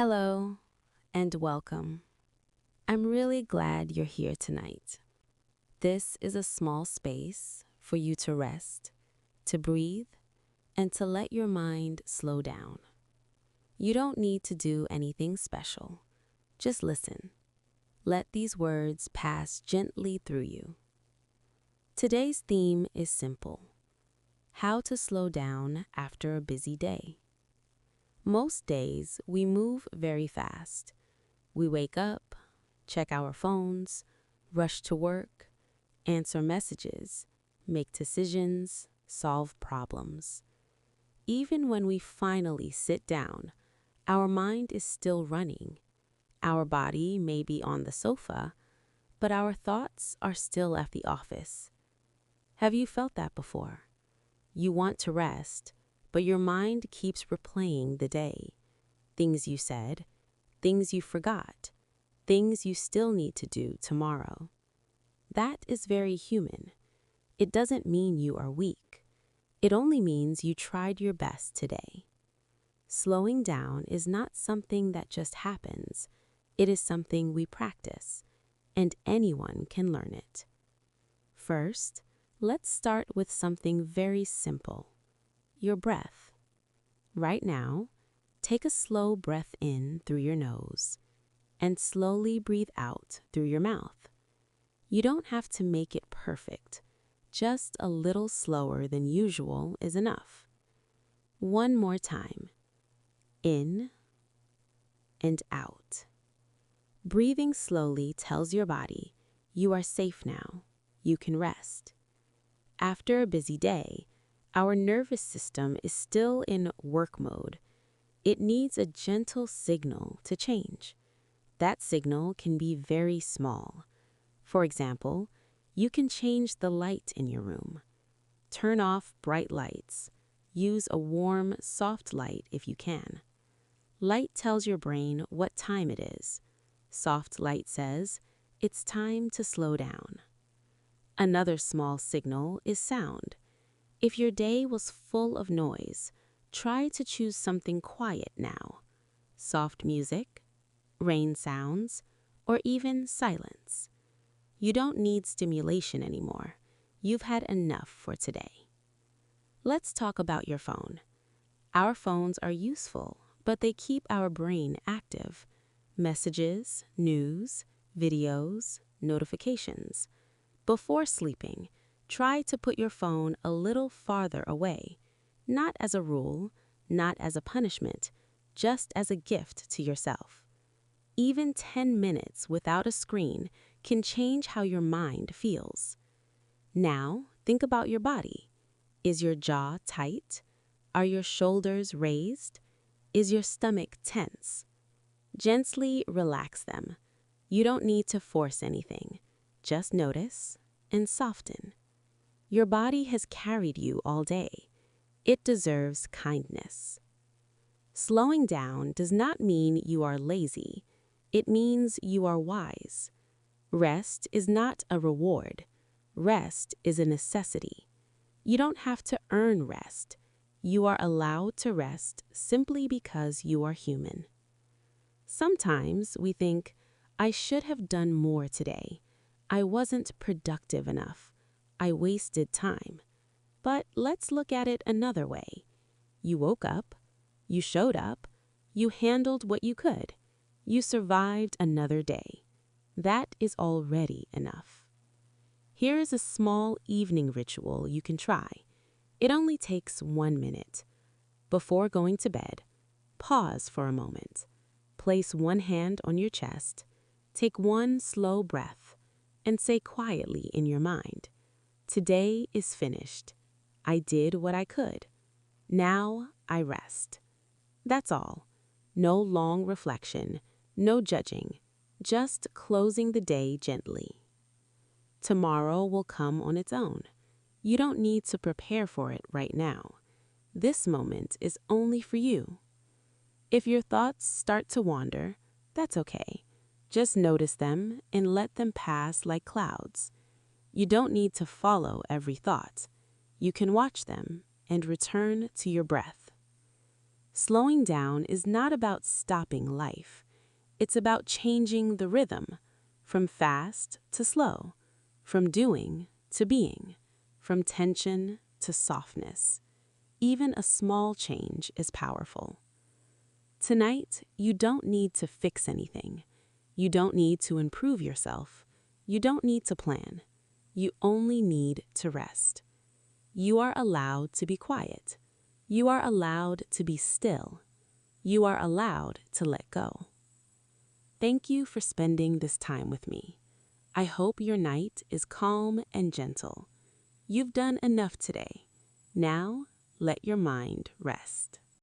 Hello and welcome. I'm really glad you're here tonight. This is a small space for you to rest, to breathe, and to let your mind slow down. You don't need to do anything special. Just listen. Let these words pass gently through you. Today's theme is simple: how to slow down after a busy day. Most days, we move very fast. We wake up, check our phones, rush to work, answer messages, make decisions, solve problems. Even when we finally sit down, our mind is still running. Our body may be on the sofa, but our thoughts are still at the office. Have you felt that before? You want to rest, but your mind keeps replaying the day. Things you said, things you forgot, things you still need to do tomorrow. That is very human. It doesn't mean you are weak. It only means you tried your best today. Slowing down is not something that just happens. It is something we practice, and anyone can learn it. First, let's start with something very simple: your breath. Right now, take a slow breath in through your nose and slowly breathe out through your mouth. You don't have to make it perfect. Just a little slower than usual is enough. One more time. In and out. Breathing slowly tells your body, you are safe now. You can rest. After a busy day, our nervous system is still in work mode. It needs a gentle signal to change. That signal can be very small. For example, you can change the light in your room. Turn off bright lights. Use a warm, soft light if you can. Light tells your brain what time it is. Soft light says, it's time to slow down. Another small signal is sound. If your day was full of noise, try to choose something quiet now. Soft music, rain sounds, or even silence. You don't need stimulation anymore. You've had enough for today. Let's talk about your phone. Our phones are useful, but they keep our brain active. Messages, news, videos, notifications. Before sleeping, try to put your phone a little farther away. Not as a rule, not as a punishment, just as a gift to yourself. Even 10 minutes without a screen can change how your mind feels. Now, think about your body. Is your jaw tight? Are your shoulders raised? Is your stomach tense? Gently relax them. You don't need to force anything. Just notice and soften. Your body has carried you all day. It deserves kindness. Slowing down does not mean you are lazy. It means you are wise. Rest is not a reward. Rest is a necessity. You don't have to earn rest. You are allowed to rest simply because you are human. Sometimes we think, I should have done more today. I wasn't productive enough. I wasted time. But let's look at it another way. You woke up. You showed up. You handled what you could. You survived another day. That is already enough. Here is a small evening ritual you can try. It only takes 1 minute. Before going to bed, pause for a moment. Place one hand on your chest. Take one slow breath and say quietly in your mind, today is finished. I did what I could. Now I rest. That's all. No long reflection, no judging, just closing the day gently. Tomorrow will come on its own. You don't need to prepare for it right now. This moment is only for you. If your thoughts start to wander, that's okay. Just notice them and let them pass like clouds. You don't need to follow every thought. You can watch them and return to your breath. Slowing down is not about stopping life. It's about changing the rhythm, from fast to slow, from doing to being, from tension to softness. Even a small change is powerful. Tonight, you don't need to fix anything. You don't need to improve yourself. You don't need to plan. You only need to rest. You are allowed to be quiet. You are allowed to be still. You are allowed to let go. Thank you for spending this time with me. I hope your night is calm and gentle. You've done enough today. Now, let your mind rest.